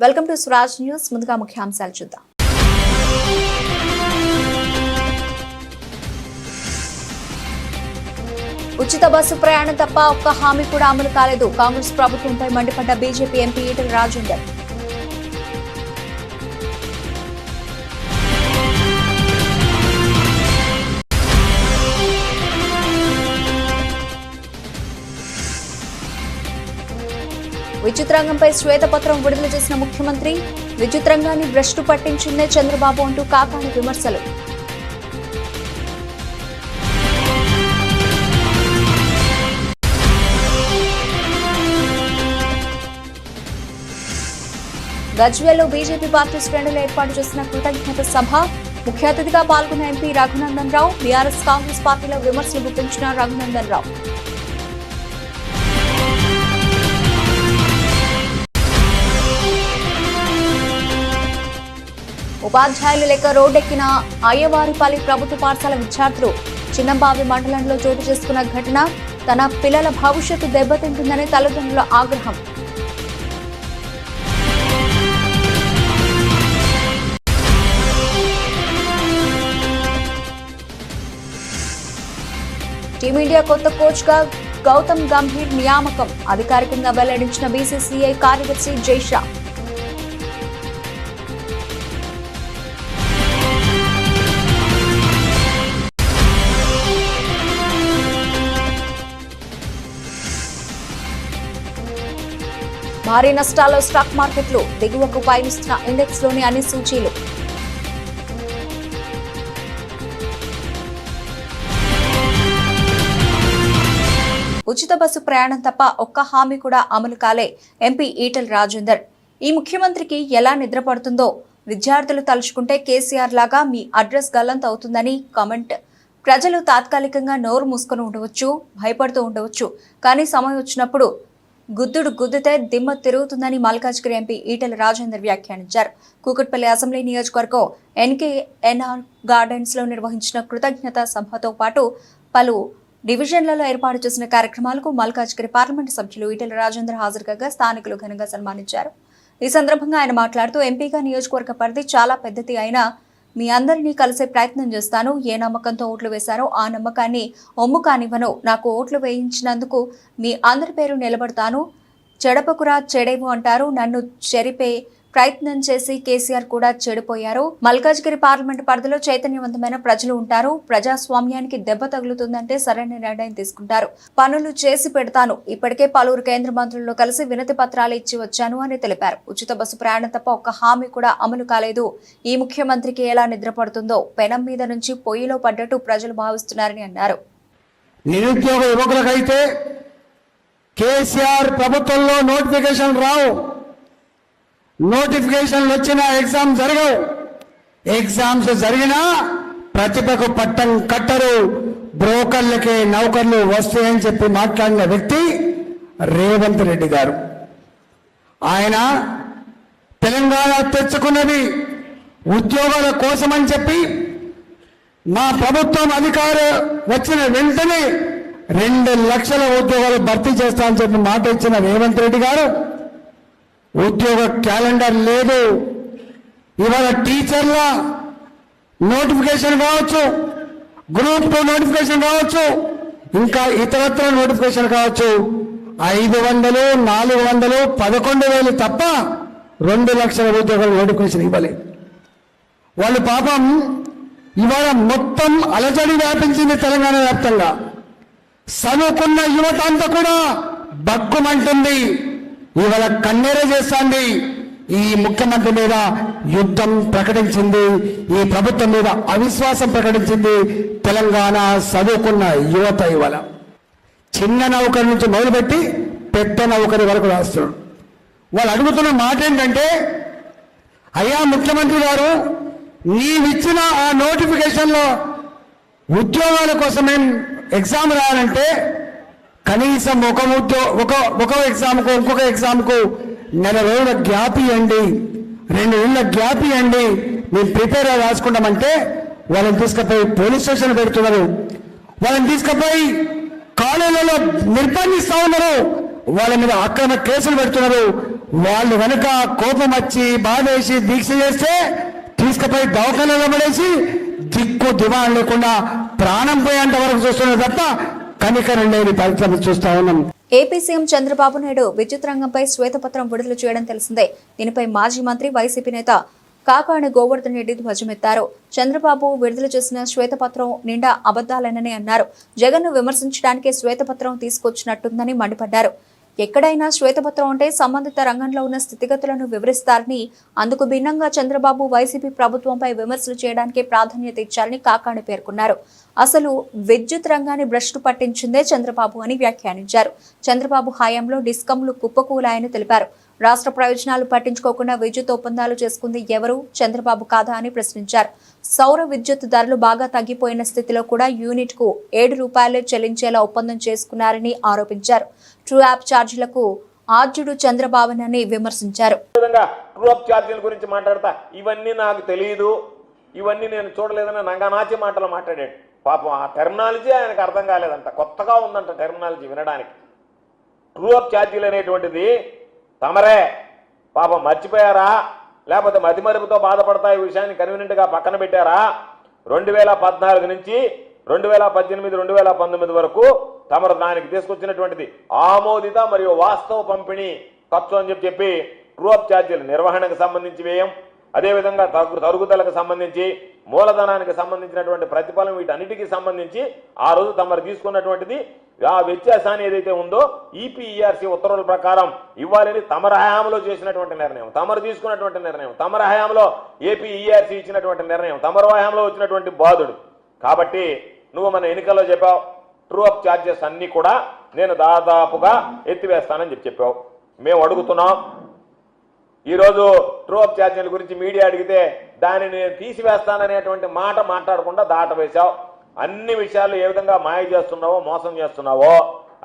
Welcome to Swaraj news. ముందుగా ముఖ్యాంశాలు చూద్దాం. ఉచిత బస్సు ప్రయాణం తప్ప ఒక్క హామీ కూడా అమలు కాలేదు. కాంగ్రెస్ ప్రభుత్వంపై మండిపడ్డ బీజేపీ ఎంపీ ఈటెల రాజేందర్. విద్యుత్ రంగంపై శ్వేతపత్రం విడుదల చేసిన ముఖ్యమంత్రి, విద్యుత్ రంగాన్ని భ్రష్టు పట్టించిందే చంద్రబాబు అంటూ కాకాని విమర్శలు. గజ్వేల్లో బీజేపీ పార్టీ శ్రేణులు ఏర్పాటు చేసిన కృతజ్ఞత సభ. ముఖ్య అతిథిగా పాల్గొన్న ఎంపీ రఘునందన్ రావు. బీఆర్ఎస్ కాంగ్రెస్ పార్టీలో విమర్శలు గుప్పించిన రఘునందన్ రావు. ఉపాధ్యాయులు లేక రోడ్డెక్కిన అయ్యవారిపల్లి ప్రభుత్వ పాఠశాల విద్యార్థులు. చిన్నంబావి మండలంలో చోటు చేసుకున్న ఘటన. తన పిల్లల భవిష్యత్తు దెబ్బతింటుందని తల్లిదండ్రుల ఆగ్రహం. టీమిండియా కొత్త కోచ్ గా గౌతమ్ గంభీర్ నియామకం. అధికారికంగా వెల్లడించిన బీసీసీఐ కార్యదర్శి జైషా. భారీ నష్టాల్లో స్టాక్ మార్కెట్లు. దిగువకు పయనిస్తున్న ఇండెక్స్ లోని అన్ని సూచీలు. ఉచిత బస్సు ప్రయాణం తప్ప ఒక్క హామీ కూడా అమలు కాలే. ఎంపీ ఈటెల రాజేందర్. ఈ ముఖ్యమంత్రికి ఎలా నిద్ర పడుతుందో. విద్యార్థులు తలుచుకుంటే కేసీఆర్ లాగా మీ అడ్రస్ గల్లంత అవుతుందని కామెంట్. ప్రజలు తాత్కాలికంగా నోరు మూసుకొని ఉండవచ్చు, భయపడుతూ ఉండవచ్చు, కానీ సమయం వచ్చినప్పుడు గుద్దుడు గుద్దితే దిమ్మ తిరుగుతుందని మల్కాజ్గిరి ఎంపీ ఈటెల రాజేందర్ వ్యాఖ్యానించారు. కూకట్పల్లి అసెంబ్లీ నియోజకవర్గం ఎన్కేఎన్ఆర్ గార్డెన్స్ లో నిర్వహించిన కృతజ్ఞత సభతో పాటు పలు డివిజన్లలో ఏర్పాటు చేసిన కార్యక్రమాలకు మల్కాజ్గిరి పార్లమెంటు సభ్యులు ఈటెల రాజేందర్ హాజరు కాగా స్థానికులు ఘనంగా సన్మానించారు. ఈ సందర్భంగా ఆయన మాట్లాడుతూ, ఎంపీగా నియోజకవర్గ పరిధి చాలా పెద్దది అయినా మీ అందరినీ కలిసే ప్రయత్నం చేస్తాను. ఏ నమ్మకంతో ఓట్లు వేశారో ఆ నమ్మకాన్ని ఒమ్ము కానివ్వను. నాకు ఓట్లు వేయించినందుకు మీ అందరి పేరు నిలబడతాను. చెడపకురా చెడేవు అంటారు. నన్ను చెరిపే ప్రయత్నం చేసి కేసీఆర్ కూడా చెడిపోయారు. మల్కాజ్గిరి పార్లమెంటు పరిధిలో చైతన్యవంతమైన ప్రజలు ఉంటారు. ప్రజాస్వామ్యానికి దెబ్బ తగులుతుందంటే సరైన నిర్ణయం తీసుకుంటారు. పనులు చేసి పెడతాను. ఇప్పటికే పలువురు కేంద్ర మంత్రులతో కలిసి వినతి పత్రాలు ఇచ్చి వచ్చాను అని తెలిపారు. ఉచిత బస్సు ప్రయాణం తప్ప ఒక్క హామీ కూడా అమలు కాలేదు. ఈ ముఖ్యమంత్రికి ఎలా నిద్రపడుతుందో. పెనం మీద నుంచి పొయ్యిలో పడ్డట్టు ప్రజలు భావిస్తున్నారని అన్నారు. నిరుద్యోగ యువకులకైతే కేసీఆర్ ప్రభుత్వంలో నోటిఫికేషన్ రావు. నోటిఫికేషన్లు వచ్చినా ఎగ్జామ్ జరగవు. ఎగ్జామ్స్ జరిగినా ప్రతిభకు పట్టం కట్టరు. బ్రోకర్లకే నౌకర్లు వస్తాయని చెప్పి మాట్లాడిన వ్యక్తి రేవంత్ రెడ్డి గారు. ఆయన తెలంగాణ తెచ్చుకున్నది ఉద్యోగాల కోసమని చెప్పి మా ప్రభుత్వం అధికారం వచ్చిన వెంటనే 2 లక్షల ఉద్యోగాలు భర్తీ చేస్తామని చెప్పి మాట ఇచ్చిన రేవంత్ రెడ్డి గారు ఉద్యోగ క్యాలెండర్ లేదు. ఇవాళ టీచర్ల నోటిఫికేషన్ కావచ్చు, గ్రూప్ 2 నోటిఫికేషన్ కావచ్చు, ఇంకా ఇతరత్ర నోటిఫికేషన్ కావచ్చు, 500, 400, 11,000 తప్ప 2 లక్షల ఉద్యోగాలు నోటిఫికేషన్ ఇవ్వలేదు. వాళ్ళు పాపం ఇవాళ మొత్తం అలజడి వ్యాపించింది తెలంగాణ వ్యాప్తంగా. చదువుకున్న యువత అంతా కూడా బగ్గుమంటుంది. ఇవాళ కన్నెర చేస్తుంది. ఈ ముఖ్యమంత్రి మీద యుద్ధం ప్రకటించింది. ఈ ప్రభుత్వం మీద అవిశ్వాసం ప్రకటించింది తెలంగాణ చదువుకున్న యువత. ఇవాళ చిన్న నౌకరి నుంచి మొదలుపెట్టి పెద్ద నౌకరి వరకు రాస్తున్నారు. వాళ్ళు అడుగుతున్న మాట ఏంటంటే, అయ్యా ముఖ్యమంత్రి గారు, నీవిచ్చిన ఆ నోటిఫికేషన్లో ఉద్యోగాల కోసం ఎగ్జామ్ రాయాలంటే కనీసం ఒక ఎగ్జామ్కు ఇంకొక ఎగ్జామ్కు 4 రోజుల గ్యాప్ ఇవ్వండి, 2 నెలల గ్యాప్ ఇవ్వండి, మేము ప్రిపేర్ అయ్యి రాసుకుంటామంటే వాళ్ళని తీసుకుపోయి పోలీస్ స్టేషన్ పెడుతున్నారు. వాళ్ళని తీసుకుపోయి కాలేజీలలో నిర్బంధిస్తా ఉన్నారు. వాళ్ళ మీద అక్రమ కేసులు పెడుతున్నారు. వాళ్ళు కనుక కోపం వచ్చి బాధేసి దీక్ష చేస్తే తీసుకుపోయి దవాఖానలో పడేసి దిక్కు దివాణం లేకుండా ప్రాణం పోయేంత వరకు చూస్తున్నారు తప్ప కనికరం లేని పరిస్థితులు చూస్తా ఉన్నాం. ఏపీ సీఎం చంద్రబాబు నాయుడు విద్యుత్ రంగంపై శ్వేతపత్రం విడుదల చేయడం తెలిసిందే. దీనిపై మాజీ మంత్రి వైసీపీ నేత కాకాణి గోవర్ధన్ రెడ్డి ధ్వజమెత్తారు. చంద్రబాబు విడుదల చేసిన శ్వేతపత్రం నిండా అబద్దాలేనని అన్నారు. జగన్ను విమర్శించడానికి శ్వేతపత్రం తీసుకొచ్చినట్టుందని మండిపడ్డారు. ఎక్కడైనా శ్వేతపత్రం అంటే సంబంధిత రంగంలో ఉన్న స్థితిగతులను వివరిస్తారని, అందుకు భిన్నంగా చంద్రబాబు వైసీపీ ప్రభుత్వంపై విమర్శలు చేయడానికి ప్రాధాన్యత ఇచ్చారని కాకాణి పేర్కొన్నారు. అసలు విద్యుత్ రంగాన్ని భ్రష్టు పట్టించిందే చంద్రబాబు అని వ్యాఖ్యానించారు. చంద్రబాబు హయాంలో డిస్కంలు కుప్పకూలాయని తెలిపారు. రాష్ట్ర ప్రయోజనాలు పట్టించుకోకుండా విద్యుత్ ఒప్పందాలు చేసుకుంది ఎవరు? చంద్రబాబు కాదా అని ప్రశ్నించారు. సౌర విద్యుత్ ధరలు బాగా తగ్గిపోయిన స్థితిలో కూడా యూనిట్ కు ₹7 చెల్లించేలా ఒప్పందం చేసుకున్నారని ఆరోపించారు. ట్రూ యాప్ ఛార్జీలకు ఆర్జుడు చంద్రబాబునని విమర్శించారు. గురించి మాట్లాడతా ఇవన్నీ నాకు తెలియదు, ఇవన్నీ నేను చూడలేదని నంగనాచి మాటలు మాట్లాడాడు. పాపం ఆ టెర్మినాలజీ ఆయనకు అర్థం కాలేదంట, కొత్తగా ఉందంట టెర్మినాలజీ వినడానికి. ట్రూ అప్ ఛార్జీలు అనేటువంటిది తమరే పాపం మర్చిపోయారా, లేకపోతే మతిమరుపుతో బాధపడతా ఈ విషయాన్ని కన్వీనియంట్గా పక్కన పెట్టారా? 2014 నుంచి 2018, 2019 వరకు తమరు దానికి తీసుకొచ్చినటువంటిది ఆమోదిత మరియు వాస్తవ పంపిణీ ఖర్చు అని చెప్పి ట్రూ అప్ ఛార్జీలు నిర్వహణకు సంబంధించి వ్యయం, అదేవిధంగా తరుగుదలకు సంబంధించి, మూలధనానికి సంబంధించినటువంటి ప్రతిఫలం, వీటన్నిటికీ సంబంధించి ఆ రోజు తమరు తీసుకున్నటువంటిది ఆ వ్యత్యాసాన్ని ఏదైతే ఉందో ఈపీఈఆర్సీ ఉత్తర్వుల ప్రకారం ఇవ్వాలని తమర హయాంలో చేసినటువంటి నిర్ణయం, తమరు తీసుకున్నటువంటి నిర్ణయం, తమర హయాంలో ఏపీఈఆర్సీ ఇచ్చినటువంటి నిర్ణయం, తమర హయాంలో వచ్చినటువంటి బాధుడు. కాబట్టి నువ్వు మన ఎన్నికల్లో చెప్పావు ట్రూ అప్ ఛార్జెస్ అన్ని కూడా నేను దాదాపుగా ఎత్తివేస్తానని చెప్పావు. మేము అడుగుతున్నాం, ఈరోజు ట్రూ అప్ ఛార్జీల గురించి మీడియా అడిగితే దాన్ని నేను తీసివేస్తాననేటువంటి మాట మాట్లాడకుండా దాటవేశావు. అన్ని విషయాల్లో ఏ విధంగా మాయ చేస్తున్నావో, మోసం చేస్తున్నావో,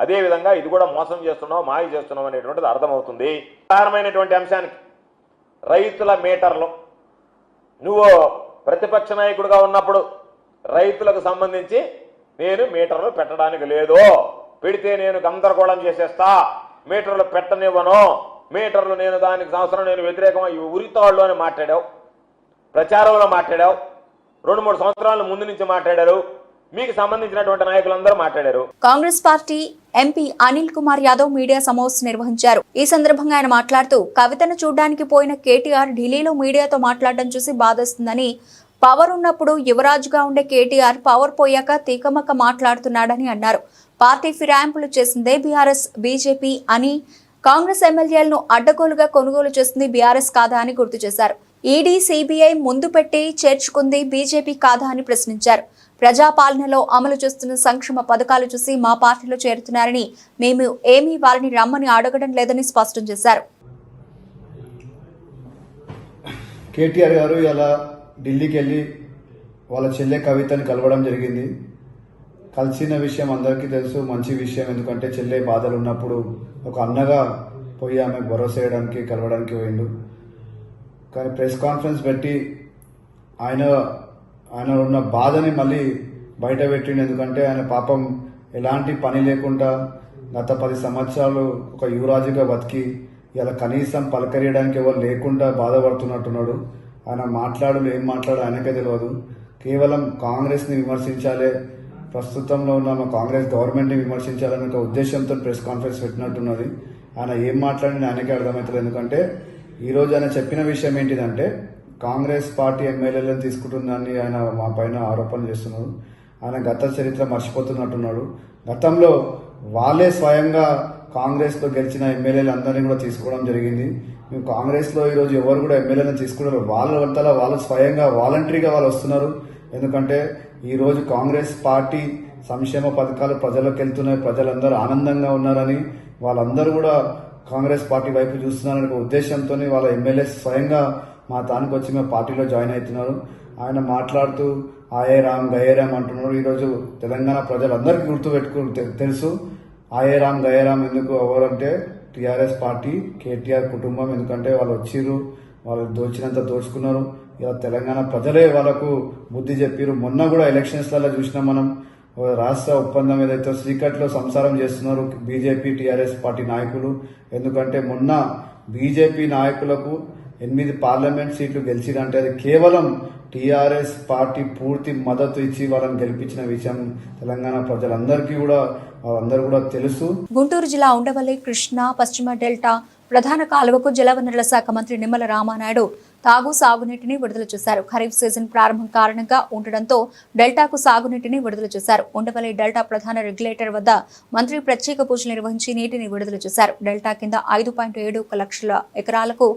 అదే విధంగా ఇది కూడా మోసం చేస్తున్నావు, మాయ చేస్తున్నావు అనేటువంటిది అర్థమవుతుంది. ప్రధానమైనటువంటి అంశానికి రైతుల మీటర్లు, నువ్వు ప్రతిపక్ష నాయకుడిగా ఉన్నప్పుడు రైతులకు సంబంధించి నేను మీటర్లు పెట్టడానికి లేదు, పెడితే నేను గందరగోళం చేసేస్తా, మీటర్లు పెట్టనివ్వను, మీటర్లు నేను దానికి సంవత్సరం నేను వ్యతిరేకమై ఉరితాళ్ళు అని మాట్లాడావు, ప్రచారంలో మాట్లాడావు, 2-3 సంవత్సరాల ముందు నుంచి మాట్లాడారు, మీకు సంబంధించినటువంటి నాయకులందరూ మాట్లాడారు. Congress party MP Anil Kumar Yadav media సమావేశం నిర్వహించారు. ఈ సందర్భంగా ఆయన మాట్లాడుతూ కవితను చూడ్డానికి పోయిన కేటీఆర్ ఢిల్లీలో మీడియాతో మాట్లాడడం చూసి బాధేస్తుందని, పవర్ ఉన్నప్పుడు యువరాజుగా ఉండే కేటీఆర్ పవర్ పోయాక తీకమక్క మాట్లాడుతున్నాడని అన్నారు. పార్టీ ఫిరాయింపులు చేసిందే బీఆర్ఎస్, బీజేపీ అని, కాంగ్రెస్ ఎమ్మెల్యేలను అడ్డగోలుగా కొనుగోలు చేసింది బీఆర్ఎస్ కాదా అని గుర్తు చేశారు. ఈడీ, సిబిఐ ముందు పెట్టి చేర్చుకుంది బీజేపీ కాదా అని ప్రశ్నించారు. ప్రజాపాలనలో అమలు చేస్తున్న సంక్షేమ పథకాలు చూసి మా పార్టీలో చేరుతున్నారని, మేము ఏమీ వారిని రమ్మని అడగడం లేదని స్పష్టం చేశారు. కేటీఆర్ గారు ఇలా ఢిల్లీకి వెళ్ళి వాళ్ళ చెల్లె కవితని కలవడం జరిగింది. కలిసిన విషయం అందరికీ తెలుసు, మంచి విషయం. ఎందుకంటే చెల్లె బాధలు ఉన్నప్పుడు ఒక అన్నగా పోయి ఆమెకు భరోసా వేయడానికి కలవడానికి పోయిండు. కానీ ప్రెస్ కాన్ఫరెన్స్ పెట్టి ఆయన ఉన్న బాధని మళ్ళీ బయట పెట్టిండు. ఎందుకంటే ఆయన పాపం ఎలాంటి పని లేకుండా గత 10 సంవత్సరాలు ఒక యువరాజుగా బతికి ఇలా కనీసం పలకరియడానికి ఎవరు లేకుండా బాధపడుతున్నట్టున్నాడు. ఆయన ఏం మాట్లాడు ఆయనకే తెలియదు. కేవలం కాంగ్రెస్ని విమర్శించాలి, ప్రస్తుతంలో ఉన్న కాంగ్రెస్ గవర్నమెంట్ని విమర్శించాలనే ఒక ఉద్దేశంతో ప్రెస్ కాన్ఫరెన్స్ పెట్టినట్టున్నది. ఆయన ఏం మాట్లాడిన ఆయనకే అర్థమవుతుంది. ఎందుకంటే ఈరోజు ఆయన చెప్పిన విషయం ఏంటిదంటే కాంగ్రెస్ పార్టీ ఎమ్మెల్యేలను తీసుకుంటుందని ఆయన మా పైన ఆరోపణలు చేస్తున్నారు. ఆయన గత చరిత్ర మర్చిపోతున్నట్టున్నాడు. గతంలో వాళ్ళే స్వయంగా కాంగ్రెస్లో గెలిచిన ఎమ్మెల్యేలు అందరినీ కూడా తీసుకోవడం జరిగింది. మేము కాంగ్రెస్లో ఈరోజు ఎవరు కూడా ఎమ్మెల్యేలను తీసుకున్నారు, వాళ్ళు స్వయంగా వాలంటరీగా వాళ్ళు వస్తున్నారు. ఎందుకంటే ఈరోజు కాంగ్రెస్ పార్టీ సంక్షేమ పథకాలు ప్రజలకు వెళ్తున్నాయి, ప్రజలందరూ ఆనందంగా ఉన్నారని వాళ్ళందరూ కూడా కాంగ్రెస్ పార్టీ వైపు చూస్తున్నారనే ఉద్దేశంతో వాళ్ళ ఎమ్మెల్యే స్వయంగా మా తానికి వచ్చి మా పార్టీలో జాయిన్ అవుతున్నారు. ఆయన మాట్లాడుతూ ఆయే రామ్ గయే రామ్ అంటున్నారు. ఈరోజు తెలంగాణ ప్రజలందరికీ తెలుసు ఆయే రామ్ గయే రామ్ ఎందుకు ఎవరంటే టీఆర్ఎస్ పార్టీ, కేటీఆర్ కుటుంబం. ఎందుకంటే వాళ్ళు వచ్చిర్రు, వాళ్ళు దోచినంత దోచుకున్నారు. ఇలా తెలంగాణ ప్రజలే వాళ్ళకు బుద్ధి చెప్పారు. మొన్న కూడా ఎలక్షన్స్లలో చూసినాం మనం, రాష్ట్ర ఒప్పందం ఏదైతే శ్రీకట్లో సంసారం చేస్తున్నారు బీజేపీ, టీఆర్ఎస్ పార్టీ నాయకులు. ఎందుకంటే మొన్న బీజేపీ నాయకులకు 8 పార్లమెంట్ సీట్లు గెలిచిరంటే అది కేవలం టీఆర్ఎస్ పార్టీ పూర్తి మద్దతు ఇచ్చి వాళ్ళని గెలిపించిన విషయం తెలంగాణ ప్రజలందరికీ కూడా వాళ్ళందరూ కూడా తెలుసు. గుంటూరు జిల్లా ఉండవల్లి కృష్ణా పశ్చిమ డెల్టా ప్రధాన కాలువకు జలవనరుల శాఖ మంత్రి నిమ్మల రామానాయుడు సాగునీటిని విడుదల చేశారు. ఖరీఫ్ సీజన్ ప్రారంభం కారణంగా ఉండడంతో డెల్టాకు సాగునీటిని విడుదల చేశారు. ఉండవల్లి డెల్టా ప్రధాన రెగ్యులేటర్ వద్ద మంత్రి ప్రత్యేక పూజలు నిర్వహించి నీటిని విడుదల చేశారు. డెల్టా కింద 5.7 లక్షల ఎకరాలకు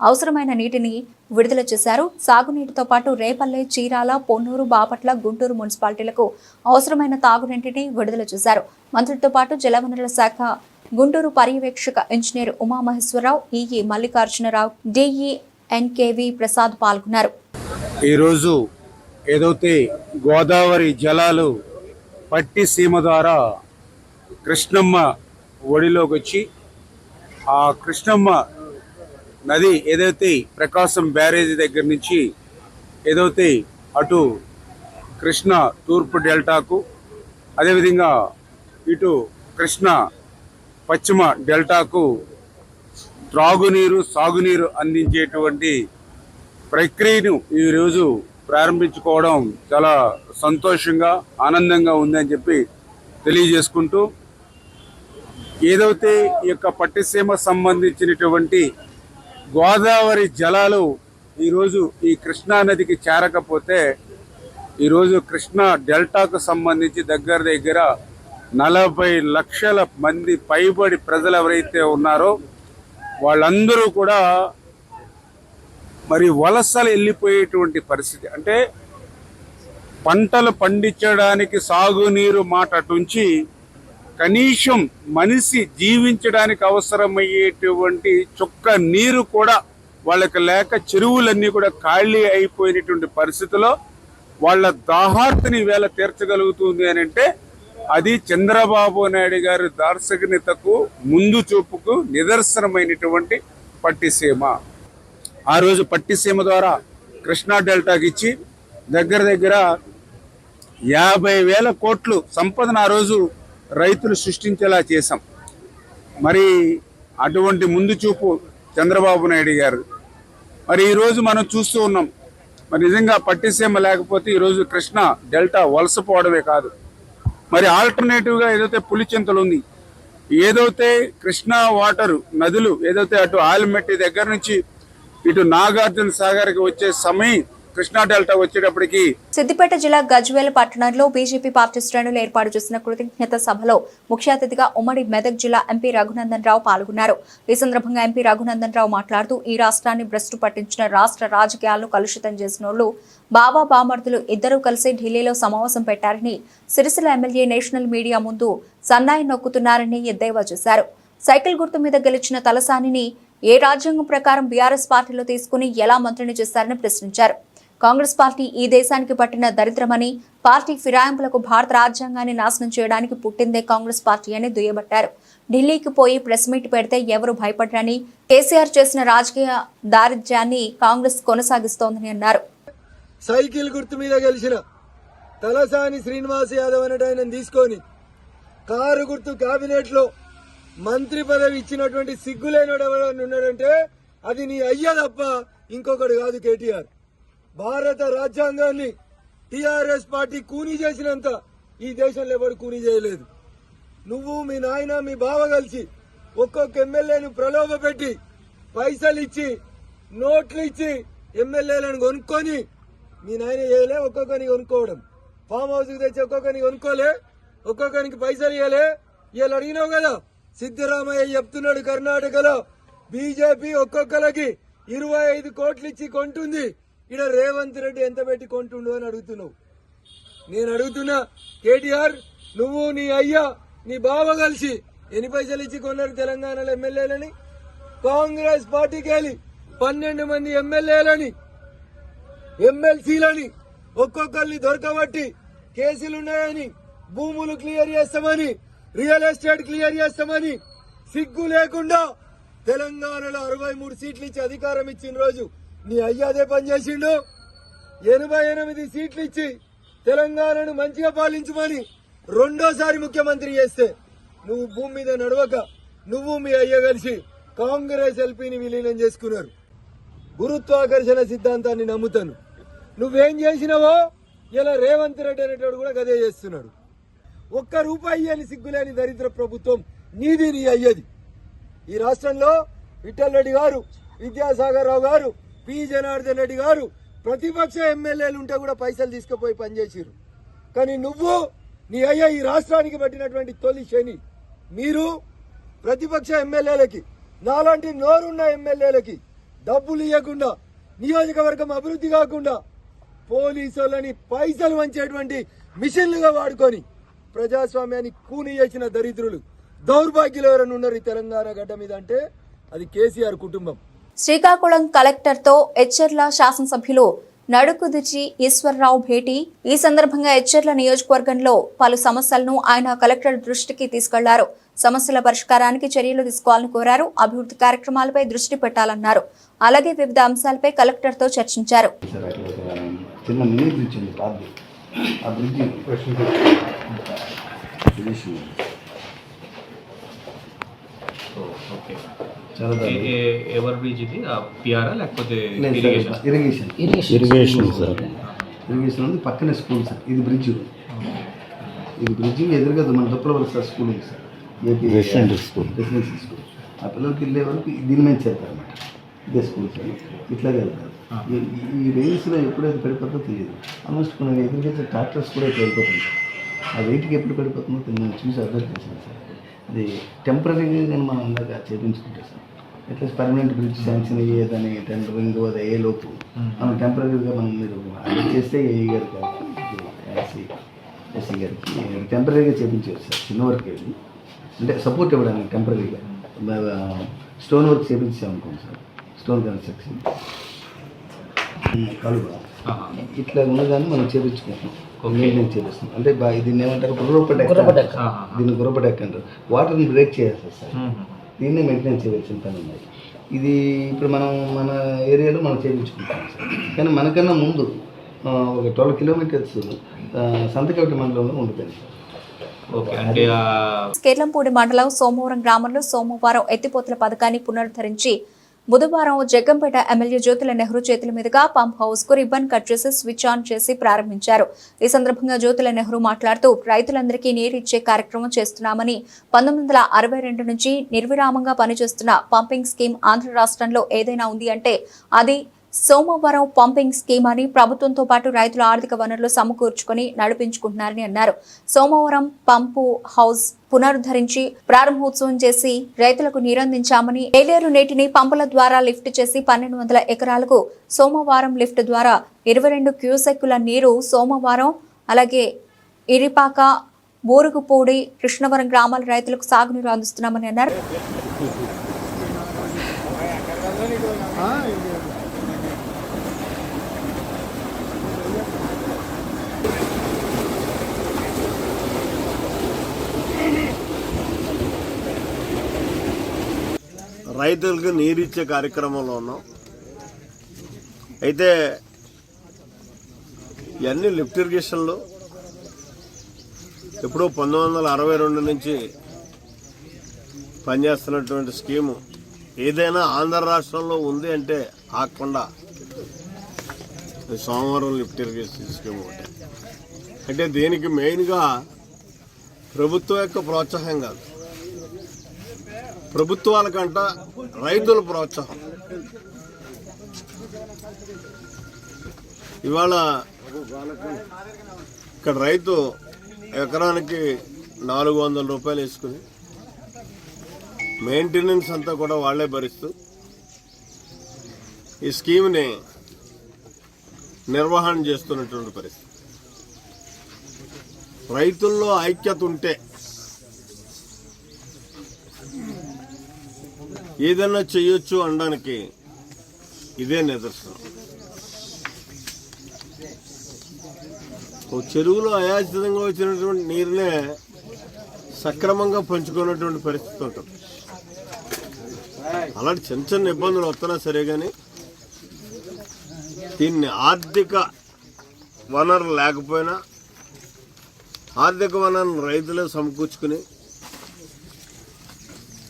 అవసరమైన నీటిని విడుదల చేశారు. సాగునీటితో పాటు రేపల్లె, చీరాల, పొన్నూరు, బాపట్ల, గుంటూరు మున్సిపాలిటీలకు అవసరమైన తాగునీటిని విడుదల చేశారు. మంత్రితో పాటు జలవనరుల శాఖ గుంటూరు పర్యవేక్షక engineer Umamaheswara Rao, EE Mallikarjuna Rao, DE NKV Prasad పాల్గొన్నారు. ఈరోజు ఏదైతే గోదావరి జలాలు పట్టిసీమ ద్వారా కృష్ణమ్మ ఒడిలోకి వచ్చి ఆ కృష్ణమ్మ నది ఏదైతే ప్రకాశం బ్యారేజీ దగ్గర నుంచి ఏదైతే అటు కృష్ణ తూర్పు డెల్టాకు అదేవిధంగా ఇటు కృష్ణ పశ్చిమ డెల్టాకు త్రాగునీరు సాగునీరు అందించేటువంటి ప్రక్రియను ఈరోజు ప్రారంభించుకోవడం చాలా సంతోషంగా ఆనందంగా ఉందని చెప్పి తెలియజేసుకుంటూ ఏదైతే ఈ యొక్క పట్టిసీమ సంబంధించినటువంటి గోదావరి జలాలు ఈరోజు ఈ కృష్ణా నదికి చేరకపోతే ఈరోజు కృష్ణా డెల్టాకు సంబంధించి దగ్గర 40 లక్షల మంది పైబడి ప్రజలు ఎవరైతే ఉన్నారో వాళ్ళందరూ కూడా మరి వలసలు వెళ్ళిపోయేటువంటి పరిస్థితి. అంటే పంటలు పండించడానికి సాగునీరు మాట అటుంచి కనీసం మనిషి జీవించడానికి అవసరమయ్యేటువంటి చుక్క నీరు కూడా వాళ్ళకి లేక చెరువులన్నీ కూడా ఖాళీ అయిపోయినటువంటి పరిస్థితిలో వాళ్ళ దాహార్తిని వేళ తీర్చగలుగుతుంది అని అంటే అది చంద్రబాబు నాయుడు గారి దార్శనికతకు ముందు చూపుకు నిదర్శనమైనటువంటి పట్టిసీమ. ఆ రోజు పట్టిసీమ ద్వారా కృష్ణా డెల్టాకి ఇచ్చి దగ్గర 50,000 కోట్లు సంపదను ఆ రోజు రైతులు సృష్టించేలా చేశాం. మరి అటువంటి ముందు చూపు చంద్రబాబు నాయుడు గారు. మరి ఈరోజు మనం చూస్తూ ఉన్నాం. మరి నిజంగా పట్టిసీమ లేకపోతే ఈరోజు కృష్ణా డెల్టా వలసపోవడమే కాదు, మరి ఆల్టర్నేటివ్గా ఏదైతే పులిచింతలు ఉంది, ఏదైతే కృష్ణా వాటర్ నదులు ఏదైతే అటు ఆలిమెట్టి దగ్గర నుంచి ఇటు నాగార్జున సాగర్కి వచ్చే సమయం కృష్ణా డెల్టా వచ్చేటప్పటికి సిద్దిపేట జిల్లా గజ్వేల్ పట్టణంలో బీజేపీ పార్టీ శ్రేణులు ఏర్పాటు చేసిన కృతజ్ఞత సభలో ముఖ్య అతిథిగా ఉమ్మడి మెదక్ జిల్లా ఎంపీ రఘునందన్ రావు పాల్గొన్నారు. ఈ సందర్భంగా ఎంపీ రఘునందన్ రావు మాట్లాడుతూ ఈ రాష్ట్రాన్ని భ్రష్టు పట్టించిన రాష్ట్ర రాజకీయాలను కలుషితం చేసినోళ్లు బాబా బామర్దులు ఇద్దరూ కలిసి ఢిల్లీలో సమావేశం పెట్టారని, సిరిసిల్ల ఎమ్మెల్యే నేషనల్ మీడియా ముందు సన్నాయి నొక్కుతున్నారని ఎద్దేవా చేశారు. సైకిల్ గుర్తు మీద గెలిచిన తలసానిని ఏ రాజ్యాంగం ప్రకారం బీఆర్ఎస్ పార్టీలో తీసుకుని ఎలా మంత్రిని చేశారని ప్రశ్నించారు. కాంగ్రెస్ పార్టీ ఈ దేశానికి పట్టిన దరిద్రమని, పార్టీ ఫిరాయింపులకు భారత రాజ్యాంగాన్ని నాశనం చేయడానికి పుట్టిందే కాంగ్రెస్ పార్టీ అని దుయ్యబట్టారు. ఢిల్లీకి పోయి ప్రెస్ మీట్ పెడితే ఎవరు భయపడరని, కేసీఆర్ చేసిన రాజకీయ దారిద్ర్యాన్ని కాంగ్రెస్ కొనసాగిస్తోందని అన్నారు. సైకిల్ గుర్తు మీద గెలిచిన తలసాని శ్రీనివాస్ యాదవ్ అనేటైన తీసుకొని కారు గుర్తు కేబినెట్ లో మంత్రి పదవి ఇచ్చినటువంటి సిగ్గులేనోడు ఎవరైనా ఉన్నాడంటే అది నీ అయ్య తప్ప ఇంకొకడు కాదు కేటీఆర్. భారత రాజ్యాంగాన్ని టీఆర్ఎస్ పార్టీ కూనీ చేసినంత ఈ దేశంలో ఎవరు కూనీ చేయలేదు. నువ్వు మీ నాయన మీ బావ కలిసి ఒక్కొక్క ఎమ్మెల్యేను ప్రలోభ పెట్టి పైసలు ఇచ్చి నోట్లు ఇచ్చి ఎమ్మెల్యేలను కొనుక్కొని మీ నాయన చేయలే. ఒక్కొక్కరిని కొనుక్కోవడం, ఫామ్ హౌస్ కి తెచ్చి ఒక్కొక్కరిని కొనుక్కోలే, ఒక్కొక్కరికి పైసలు ఇవ్వలే. ఇవాళ అడిగినావు కదా, సిద్దరామయ్య చెప్తున్నాడు కర్ణాటకలో బీజేపీ ఒక్కొక్కరికి 25 కోట్లు ఇచ్చి కొంటుంది. ఇక్కడ రేవంత్ రెడ్డి ఎంత పెట్టి కొంటుండు అని అడుగుతున్నావు. నేను అడుగుతున్నా కేటీఆర్, నువ్వు నీ అయ్యా నీ బావ కలిసి ఎన్ని పైసలు ఇచ్చి కొన్నారు తెలంగాణలో ఎమ్మెల్యేలని? కాంగ్రెస్ పార్టీకి వెళ్ళి 12 మంది ఎమ్మెల్యేలని ఎమ్మెల్సీలని ఒక్కొక్కరిని దొరకబట్టి కేసులున్నాయని, భూములు క్లియర్ చేస్తామని, రియల్ ఎస్టేట్ క్లియర్ చేస్తామని సిగ్గు లేకుండా తెలంగాణలో 63 సీట్లు ఇచ్చి అధికారం ఇచ్చిన రోజు నీ అయ్య అదే పని చేసిండు. 88 సీట్లు ఇచ్చి తెలంగాణను మంచిగా పాలించమని రెండోసారి ముఖ్యమంత్రి చేస్తే నువ్వు భూమి మీద నడవక నువ్వు మీ అయ్య కలిసి కాంగ్రెస్ ఎల్పీని విలీనం చేసుకున్నారు. గురుత్వాకర్షణ సిద్ధాంతాన్ని నమ్ముతాను. నువ్వేం చేసినావో ఇలా రేవంత్ రెడ్డి అనేటోడు కూడా గదే చేస్తున్నాడు. ఒక్క రూపాయి అని సిగ్గులేని దరిద్ర ప్రభుత్వం నీది, నీ అయ్యది. ఈ రాష్ట్రంలో విఠల్ రెడ్డి గారు, విద్యాసాగర్ రావు గారు, పి జనార్దన్ రెడ్డి గారు ప్రతిపక్ష ఎమ్మెల్యేలు ఉంటే కూడా పైసలు తీసుకుపోయి పనిచేసిరు. కానీ నువ్వు, నీ అయ్య ఈ రాష్ట్రానికి పట్టినటువంటి తొలి శని. మీరు ప్రతిపక్ష ఎమ్మెల్యేలకి, నాలాంటి నోరున్న ఎమ్మెల్యేలకి డబ్బులు ఇవ్వకుండా, నియోజకవర్గం అభివృద్ధి కాకుండా పోలీసులని పైసలు వంచేటువంటి మిషన్లుగా వాడుకొని ప్రజాస్వామ్యాన్ని కూని చేసిన దరిద్రులు, దౌర్భాగ్యులు ఎవరైనా ఉన్నారు ఈ తెలంగాణ గడ్డ మీద అంటే అది కేసీఆర్ కుటుంబం. శ్రీకాకుళం కలెక్టర్తో ఎచ్చెర్ల శాసనసభ్యులు నడుకుదిచి ఈశ్వరరావు భేటీ. ఈ సందర్భంగా ఎచ్చెర్ల నియోజకవర్గంలో పలు సమస్యలను ఆయన కలెక్టర్ దృష్టికి తీసుకెళ్లారు. సమస్యల పరిష్కారానికి చర్యలు తీసుకోవాలని కోరారు. అభివృద్ధి కార్యక్రమాలపై దృష్టి పెట్టాలన్నారు. అలాగే వివిధ అంశాలపై కలెక్టర్తో చర్చించారు. ఎవర్ బ్రిడ్జ్ ఇది పిఆర్ లేకపోతే ఇరిగేషన్ సార్. ఇరిగేషన్ ఉంది, పక్కనే స్కూల్ సార్. ఇది బ్రిడ్జ్ ఎదురుగా మన దుప్పలవలస స్కూల్ ఉంది సార్, ఏపీ రెసిడెన్షియల్ స్కూల్. ఆ పిల్లలకి వెళ్ళే వరకు దీని మీద చేస్తారు అనమాట. ఇదే స్కూల్ సార్. ఇట్లాగే వెళ్తారు. ఈ రేంజ్లో ఎప్పుడైతే పడిపోతుందో తెలియదు. ఆల్మోస్ట్ కొన్ని ఎదురుగా ట్రాక్టర్స్ కూడా వెళ్ళిపోతుంది. ఆ వెయిట్కి ఎప్పుడు పడిపోతుందో నేను చూసి అబ్జర్వ్ చేశాను సార్. అది టెంపరీగా కానీ మనం అందాక చేయించుకుంటే sir, at least permanent bridge sanction అయ్యేదని టెండరింగ్ అది అయ్యే లోపు మనం టెంపరీగా మనం మీరు అది చేస్తే ఏఈ గారికి, ఎస్సీ గారికి టెంపరీగా చేయించవచ్చు సార్. చిన్న వర్క్ వెళ్ళి అంటే సపోర్ట్ ఇవ్వడానికి టెంపరీగా స్టోన్ వర్క్ చేయించామనుకోండి సార్. స్టోన్ కన్స్ట్రక్షన్ కలువ ఇట్లా ఉన్నదాన్ని మనం చేయించుకుంటాం. మెయింటైన్ చేపిస్తాం. అంటే దీన్ని ఏమంటారు, దీన్ని గుర్రపడెక్ అంటారు. వాటర్ని బ్రేక్ చేయాలి సార్. దీన్ని మెయింటైన్ చేయవలసిన పని ఉన్నాయి. ఇది ఇప్పుడు మనం మన ఏరియాలో మనం చేయించుకుంటాం సార్. కానీ మనకన్నా ముందు ఒక 12 కిలోమీటర్స్ సంతకవటి మండలంలో ఉండిపోయింది సార్. కేర్లంపూడి మండలం సోమవరం గ్రామంలో సోమవారం ఎత్తిపోతల పథకాన్ని పునరుద్ధరించి బుధవారం జగ్గంపేట ఎమ్మెల్యే జ్యోతుల నెహ్రూ చేతుల మీదుగా పంప్ హౌస్ కు రిబ్బన్ కట్ చేసి స్విచ్ ఆన్ చేసి ప్రారంభించారు. ఈ సందర్భంగా జ్యోతుల నెహ్రూ మాట్లాడుతూ రైతులందరికీ నీరు ఇచ్చే కార్యక్రమం చేస్తున్నామని, 1962 నుంచి నిర్విరామంగా పనిచేస్తున్న పంపింగ్ స్కీమ్ ఆంధ్ర రాష్ట్రంలో ఏదైనా ఉంది అంటే అది సోమవారం పంపింగ్ స్కీమ్ అని, ప్రభుత్వంతో పాటు రైతుల ఆర్థిక వనరులు సమకూర్చుకొని నడిపించుకుంటున్నారని అన్నారు. సోమవారం పంపు హౌస్ పునరుద్ధరించి ప్రారంభోత్సవం చేసి రైతులకు నీరందించామని, ఏలేరు నీటిని పంపుల ద్వారా లిఫ్ట్ చేసి 1200 ఎకరాలకు సోమవారం లిఫ్ట్ ద్వారా 22 క్యూసెక్కుల నీరు సోమవారం, అలాగే ఇరిపాక, బూరుగుపూడి, కృష్ణవరం గ్రామాల రైతులకు సాగునీరు అందిస్తున్నామని అన్నారు. రైతులకు నీరిచ్చే కార్యక్రమంలో ఉన్నాం. అయితే ఇవన్నీ లిఫ్ట్ ఇరిగేషన్లు ఎప్పుడో 1962 నుంచి పనిచేస్తున్నటువంటి స్కీము ఏదైనా ఆంధ్ర రాష్ట్రంలో ఉంది అంటే ఆగకుండా సోమవారం లిఫ్ట్ ఇరిగేషన్ స్కీమ్ ఒకటి. అంటే దీనికి మెయిన్గా ప్రభుత్వం యొక్క ప్రోత్సాహం కాదు, ప్రభుత్వాల కంట రైతుల ప్రోత్సాహం. ఇవాళ ఇక్కడ రైతు ఎకరానికి 400 రూపాయలు వేసుకుని మెయింటెనెన్స్ అంతా కూడా వాళ్లే భరిస్తూ ఈ స్కీమ్ని నిర్వహణ చేస్తున్నటువంటి పరిస్థితి. రైతుల్లో ఐక్యత ఉంటే ఏదన్నా చేయొచ్చు అనడానికి ఇదే నిదర్శనం. చెరువులో అయాచితంగా వచ్చినటువంటి నీరునే సక్రమంగా పంచుకున్నటువంటి పరిస్థితి ఉంటుంది. అలాంటి చిన్న చిన్న ఇబ్బందులు వస్తున్నా సరే కానీ దీన్ని ఆర్థిక వనరు లేకపోయినా ఆర్థిక వనరును రైతులే సమకూర్చుకుని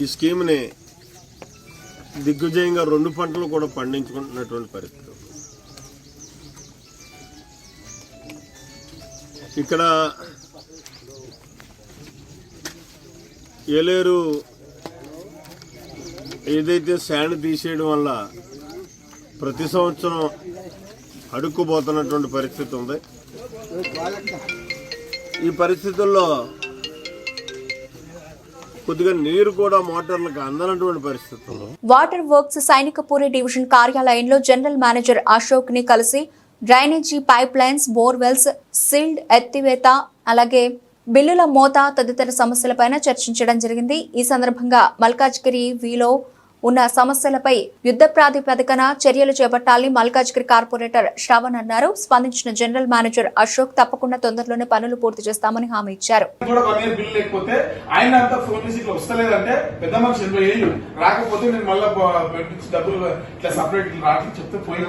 ఈ స్కీమ్ని దిగ్విజయంగా 2 పంటలు కూడా పండించుకుంటున్నటువంటి పరిస్థితి. ఇక్కడ ఏలేరు ఏదైతే శాండ్ తీసేయడం వల్ల ప్రతి సంవత్సరం అడుక్కుపోతున్నటువంటి పరిస్థితి ఉంది. ఈ పరిస్థితుల్లో కొద్దిగా నీరు కూడా మోటార్లకు అందనటువంటి పరిస్థితుల్లో వాటర్ వర్క్స్ సైనికపూరి డివిజన్ కార్యాలయంలో జనరల్ మేనేజర్ అశోక్ ని కలిసి drainage pipe lines, borewells, sealed ఎత్తివేత, అలాగే బిల్లుల మోత తదితర సమస్యలపైన చర్చించడం జరిగింది. ఈ సందర్భంగా మల్కాజ్గిరి వీలో ఉన్న సమస్యలపై యుద్ధ ప్రాతిపదికన చర్యలు చేపట్టాలని మల్కాజ్గిరి కార్పొరేటర్ శ్రవణ్ అన్నారు. స్పందించిన జనరల్ మేనేజర్ అశోక్ తప్పకుండా తొందరలోనే పనులు పూర్తి చేస్తామని హామీ ఇచ్చారు. లేకపోతే ఆయన అంతా ఫోన్ చేసి ఇట్లా వస్తలేదంటే పెద్ద మనిషి 80 ఏళ్ళు రాకపోతే నేను మళ్ళీ డబ్బులు ఇట్లా సపరేట్ రాకి చెప్తే పోయి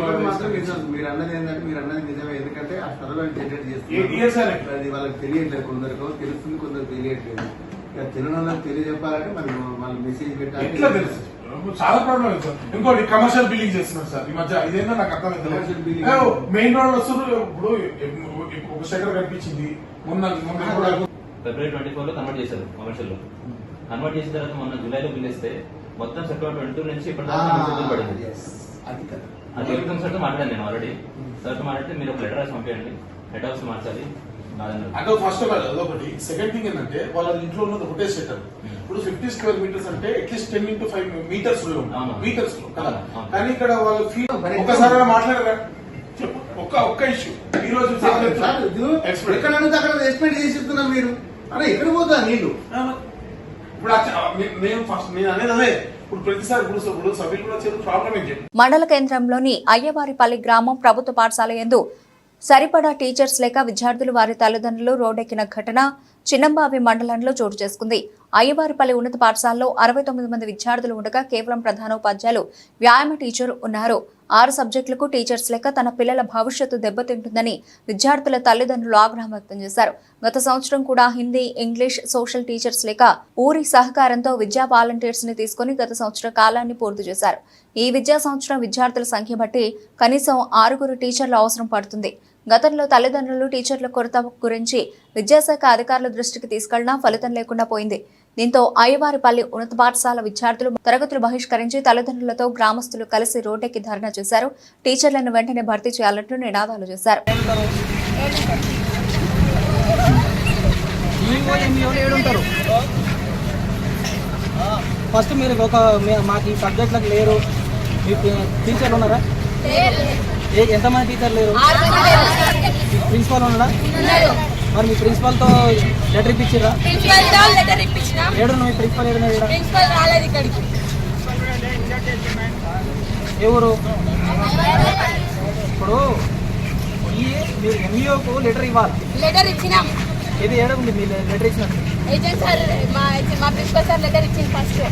మీరు అన్నది ఏంటంటే మీరు అన్నది నిజమే. ఎందుకంటే ఆ సర్వే జనరేట్ చేస్తే అది వాళ్ళకి తెలియట్లేదు, కొందరికి తెలుస్తుంది, కొందరు తెలియట్లేదు. తెలియని తెలియజెప్పాలంటే మరి వాళ్ళు మెసేజ్ పెట్టాలి. చాలా ప్రాబ్లం ఉంది సార్. ఇంకోటి కమర్షియల్ బిల్డింగ్ చేస్తున్నారు సార్ ఈ మధ్య. ఇదేందో నాకు అర్థమైంది. మెయిన్ రోడ్ వస్తున్నారు. ఇప్పుడు ఒక స్టెకర్ కనిపించింది మొన్న February 24 లో కన్వర్ట్ చేశారు కమర్షియల్ లో. కన్వర్ట్ చేసిన తర్వాత మొన్న జూలైలో బిల్ ఇస్తే మొత్తం సెప్టెంబర్ 22 నుంచి ఇప్పటిదాకా పడింది. అది ఎలక్ట్రికల్ సార్తో మాట్లాడాను నేను ఆల్రెడీ. సార్తో మాట్లాడితే మీరు ఒక లెటర్ రాసి పంపించండి, హెడ్ హౌస్ మార్చాలి. అంటే ఫస్ట్ ఆఫ్ ఆల్ అదొకటి. సెకండ్ థింగ్ ఏంటంటే వాళ్ళ ఇంట్లో ఉన్నది ఒకటే సెటర్. ఇప్పుడు 50 స్క్వేర్ మీటర్స్ అంటే అట్లీస్ట్ 10 into 5 మీటర్స్ మీటర్స్ లో కదా. కానీ ఇక్కడ వాళ్ళు ఒక్కసారి మాట్లాడారా చెప్పు. ఒక్క ఇష్యూ ఈ రోజు ఎక్కడ ఎక్స్పెక్ట్ చేసి చెప్తున్నారు మీరు. అరే ఎక్కడ పోతా నీళ్లు ఇప్పుడు నేను అనేది అదే. ఇప్పుడు ప్రతిసారి ఇప్పుడు సభ్యులు కూడా వచ్చే ప్రాబ్లం ఏంటి. మండల కేంద్రంలోని అయ్యవారిపల్లి గ్రామం ప్రభుత్వ పాఠశాల యందు సరిపడా టీచర్స్ లేక విద్యార్థులు వారి తల్లిదండ్రులు రోడ్డెక్కిన ఘటన చిన్నంబావి మండలంలో చోటు చేసుకుంది. అయ్యవారిపల్లి ఉన్నత పాఠశాలలో 69 మంది విద్యార్థులు ఉండగా కేవలం ప్రధానోపాధ్యాయులు, వ్యాయామ టీచర్ ఉన్నారు. 6 సబ్జెక్టులకు టీచర్స్ లేక తన పిల్లల భవిష్యత్తు దెబ్బతింటుందని విద్యార్థుల తల్లిదండ్రులు ఆగ్రహం వ్యక్తం చేశారు. గత సంవత్సరం కూడా హిందీ, ఇంగ్లీష్, సోషల్ టీచర్స్ లేక ఊరి సహకారంతో విద్యా వాలంటీర్స్ ని తీసుకుని గత సంవత్సర కాలాన్ని పూర్తి చేశారు. ఈ విద్యా సంవత్సరం విద్యార్థుల సంఖ్య బట్టి కనీసం 6 టీచర్లు అవసరం పడుతుంది. గతంలో తల్లిదండ్రులు టీచర్ల కొరత గురించి విద్యాశాఖ అధికారుల దృష్టికి తీసుకెళ్లినా ఫలితం లేకుండా పోయింది. దీంతో అయ్యవారిపల్లి ఉన్నత పాఠశాల విద్యార్థులు తరగతులు బహిష్కరించి తల్లిదండ్రులతో గ్రామస్తులు కలిసి రోడ్డెక్కి ధర్నా చేశారు. టీచర్లను వెంటనే భర్తీ చేయాలంటూ నినాదాలు చేశారు. ఫస్ట్ మీరు మాకు ఈ సబ్జెక్టులకు లేరు, మీకు టీచర్లు ఉన్నారా? ఎంతమంది టీచర్లు లేరు? ప్రిన్సిపాల్ ఉన్నాడా? మరి మీ ప్రిన్సిపాల్ తో లెటర్ ఇప్పించారా? ఏడు మీ ప్రిన్సిపాల్ ఎవరు? ఇప్పుడు మీరు ఎంఈఓకు లెటర్ ఇవ్వాలి. లెటర్ ఇచ్చినాం. ఇది ఏడు ఉంది మీ లెటర్ ఇచ్చినట్టు. మా ప్రిన్సిపల్ సార్ లెటర్ ఇచ్చింది ఫస్ట్.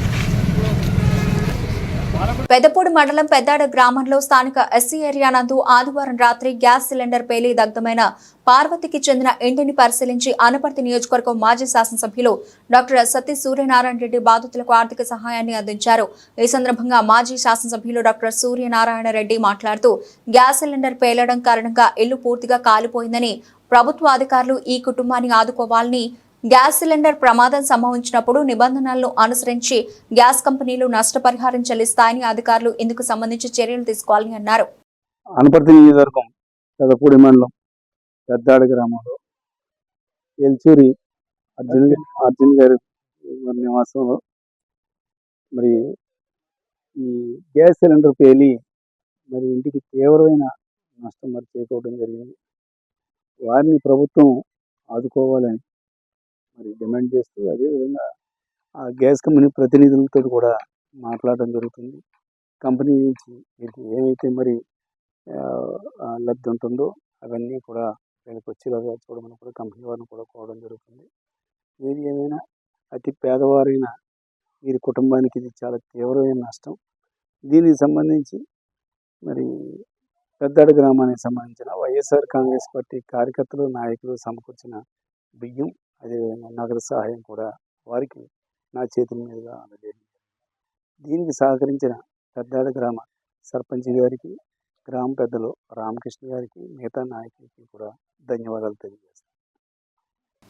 పెద్దపూడి మండలం పెద్దాడ గ్రామంలో స్థానిక ఎస్సీ ఏరియా నందు ఆదివారం రాత్రి గ్యాస్ సిలిండర్ పేలి దగ్ధమైన పార్వతికి చెందిన ఇంటిని పరిశీలించి అనపర్తి నియోజకవర్గం మాజీ శాసనసభ్యులు డాక్టర్ సతీ సూర్యనారాయణ రెడ్డి బాధితులకు ఆర్థిక సహాయాన్ని అందించారు. ఈ సందర్భంగా మాజీ శాసనసభ్యులు డాక్టర్ సూర్యనారాయణ రెడ్డి మాట్లాడుతూ గ్యాస్ సిలిండర్ పేలడం కారణంగా ఇల్లు పూర్తిగా కాలిపోయిందని, ప్రభుత్వ అధికారులు ఈ కుటుంబాన్ని ఆదుకోవాలని, గ్యాస్ సిలిండర్ ప్రమాదం సంభవించినప్పుడు నిబంధనలను అనుసరించి గ్యాస్ కంపెనీలు నష్టపరిహారం చెల్లిస్తాయని, అధికారులు ఇందుకు సంబంధించి చర్యలు తీసుకోవాలని అన్నారు. అనపర్తి నియోజకవర్గం పెదపూడి మండలం పెద్దాడ గ్రామంలో ఎల్చూరి అర్జున్ గారి నివాసంలో మరి ఈ గ్యాస్ సిలిండర్ పేలి మరి ఇంటికి తీవ్రమైన నష్టం మరి చేకూరడం జరిగింది. వారిని ప్రభుత్వం ఆదుకోవాలని మరి డిమాండ్ చేస్తూ, అదేవిధంగా ఆ గ్యాస్ కంపెనీ ప్రతినిధులతో కూడా మాట్లాడడం జరుగుతుంది. కంపెనీ నుంచి మీకు ఏమైతే మరి లబ్ధి ఉంటుందో అవన్నీ కూడా వీళ్ళకి వచ్చేలాగా చూడమని కూడా కంపెనీ వారిని కూడా కోరడం జరుగుతుంది. ఏది ఏమైనా అతి పేదవారైన వీరి కుటుంబానికి ఇది చాలా తీవ్రమైన నష్టం. దీనికి సంబంధించి మరి పెద్దాడ గ్రామానికి సంబంధించిన వైఎస్ఆర్ కాంగ్రెస్ పార్టీ కార్యకర్తలు, నాయకులు సమకూర్చిన బియ్యం, అదేవిధంగా నగదు సహాయం కూడా వారికి నా చేతుల మీదుగా అందజేయడం. దీనికి సహకరించిన పెద్దాడ గ్రామ సర్పంచ్ గారికి, గ్రామ పెద్దలు రామకృష్ణ గారికి, మిగతా నాయకులకి కూడా ధన్యవాదాలు తెలియజేస్తాను.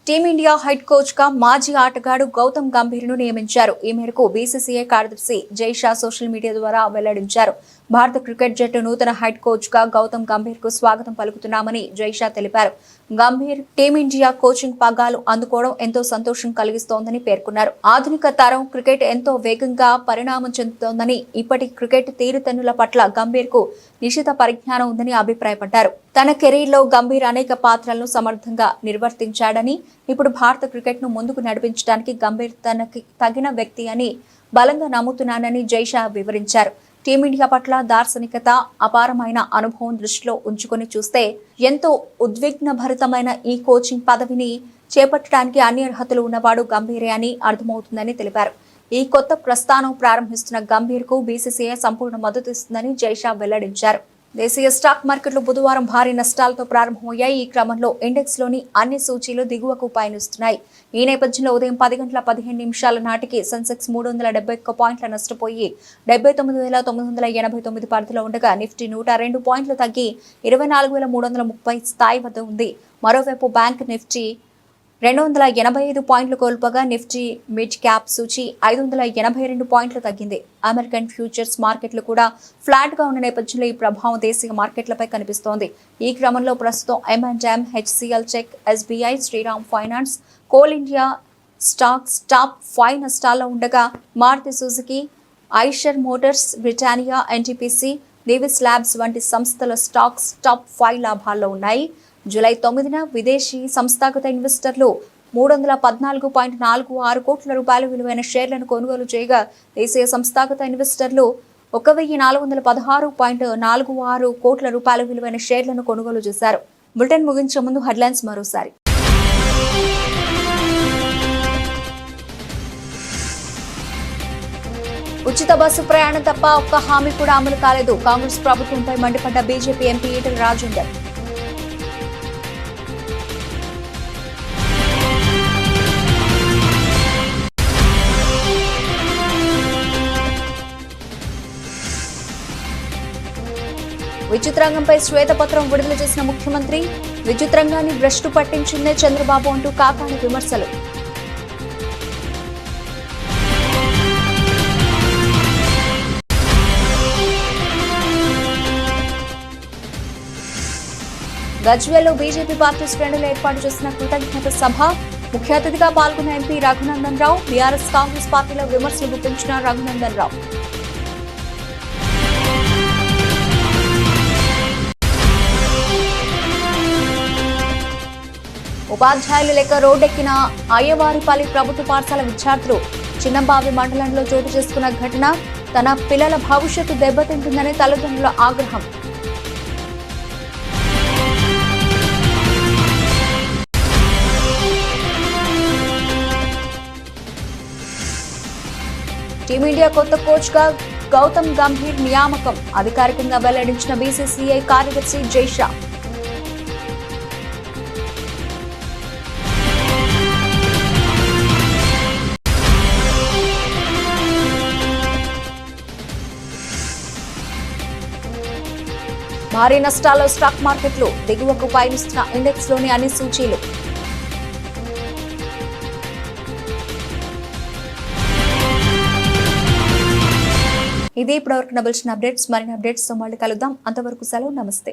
టీమిండియా హెడ్ కోచ్ గా మాజీ ఆటగాడు గౌతమ్ గంభీర్ ను నియమించారు. ఈ మేరకు బీసీసీఐ కార్యదర్శి జైషా సోషల్ మీడియా ద్వారా వెల్లడించారు. భారత క్రికెట్ జట్టు నూతన హెడ్ కోచ్ గా గౌతమ్ గంభీర్ కు స్వాగతం పలుకుతున్నామని జైషా తెలిపారు. గంభీర్ టీమిండియా కోచింగ్ పగ్గాలు అందుకోవడం ఎంతో సంతోషం కలిగిస్తోందని పేర్కొన్నారు. ఆధునిక తరం క్రికెట్ ఎంతో వేగంగా పరిణామం చెందుతోందని, ఇప్పటి క్రికెట్ తీరుతెన్నుల పట్ల గంభీర్ కు నిశిత పరిజ్ఞానం ఉందని అభిప్రాయపడ్డారు. తన కెరీర్లో గంభీర్ అనేక పాత్రలను సమర్థంగా నిర్వర్తించాడని, ఇప్పుడు భారత క్రికెట్ ను ముందుకు నడిపించడానికి గంభీర్ తనకి తగిన వ్యక్తి అని బలంగా నమ్ముతున్నానని జైషా వివరించారు. టీమిండియా పట్ల దార్శనికత, అపారమైన అనుభవం దృష్టిలో ఉంచుకొని చూస్తే ఎంతో ఉద్విగ్నభరితమైన ఈ కోచింగ్ పదవిని చేపట్టడానికి అన్ని అర్హతలు ఉన్నవాడు గంభీరే అని అర్థమవుతుందని తెలిపారు. ఈ కొత్త ప్రస్థానం ప్రారంభిస్తున్న గంభీర్ కు బీసీసీఐ సంపూర్ణ మద్దతు ఇస్తుందని జైషా వెల్లడించారు. దేశీయ స్టాక్ మార్కెట్లు బుధవారం భారీ నష్టాలతో ప్రారంభమయ్యాయి. ఈ క్రమంలో ఇండెక్స్ లోని అన్ని సూచీలు దిగువకు పయనిస్తున్నాయి. ఈ నేపథ్యంలో ఉదయం 10:15 నాటికి సెన్సెక్స్ 371 పాయింట్ల నష్టపోయి 79,989 పరిధిలో ఉండగా, నిఫ్టీ 102 పాయింట్లు తగ్గి 24,330 స్థాయి వద్ద ఉంది. మరోవైపు బ్యాంక్ నిఫ్టీ 285 పాయింట్లు కోల్పోగా, నిఫ్టీ మిడ్ క్యాప్ సూచి 582 పాయింట్లు తగ్గింది. అమెరికన్ ఫ్యూచర్స్ మార్కెట్లు కూడా ఫ్లాట్ గా ఉన్న నేపథ్యంలో ఈ ప్రభావం దేశీయ మార్కెట్లపై కనిపిస్తోంది. ఈ క్రమంలో ప్రస్తుతం M&M, HCL చెక్, SBI, Shriram finance, coal India stocks top 5 నష్టాల్లో ఉండగా, Maruti Suzuki, Eicher motors, Britannia, NTPC, Divi's labs వంటి సంస్థల స్టాక్స్ టాప్ 5 లాభాల్లో ఉన్నాయి. జూలై 9న విదేశీ సంస్థాగత ఇన్వెస్టర్లు 314.46 కోట్ల రూపాయల విలువైన షేర్లను కొనుగోలు చేయగా, దేశీయ సంస్థాగత ఇన్వెస్టర్లు 1,416.46 కోట్ల రూపాయల విలువైన షేర్లను కొనుగోలు చేశారు. బులెటిన్ ముగించే ముందు హెడ్లైన్స్ మరోసారి. ఉచిత బస్సు ప్రయాణం తప్ప ఒక్క హామీ కూడా అమలు కాలేదు. కాంగ్రెస్ ప్రభుత్వంపై మండిపడ్డ బీజేపీ ఎంపీ ఈటెల రాజేందర్. విద్యుత్ రంగంపై శ్వేతపత్రం విడుదల చేసిన ముఖ్యమంత్రి, విద్యుత్ రంగాన్ని భ్రష్టు పట్టించిందే చంద్రబాబు అంటూ కాకాని విమర్శలు. గజ్వేల్లో బీజేపీ పార్టీ శ్రేణులు ఏర్పాటు చేసిన కృతజ్ఞత సభ. ముఖ్య అతిథిగా పాల్గొన్న ఎంపీ రఘునందన్ రావు. బీఆర్ఎస్ కాంగ్రెస్ పార్టీలో విమర్శలు గుప్పించిన రఘునందన్ రావు. ఉపాధ్యాయులు లేక రోడ్డెక్కిన అయ్యవారిపల్లి ప్రభుత్వ పాఠశాల విద్యార్థులు. చిన్నంబావి మండలంలో చోటు చేసుకున్న ఘటన. తన పిల్లల భవిష్యత్తు దెబ్బతింటుందని తల్లిదండ్రుల ఆగ్రహం. టీమిండియా కొత్త కోచ్ గా గౌతమ్ గంభీర్ నియామకం. అధికారికంగా వెల్లడించిన బీసీసీఐ కార్యదర్శి జైషా. భారీ నష్టాల్లో స్టాక్ మార్కెట్లు. దిగువకు పయనిస్తున్న ఇండెక్స్ లోని అన్ని సూచీలు. ఇది ఇప్పటివరకు నబిల్చిన అప్డేట్స్. మరిన్ని అప్డేట్స్ తో మళ్ళీ కలుద్దాం. అంతవరకు సెలవు. నమస్తే.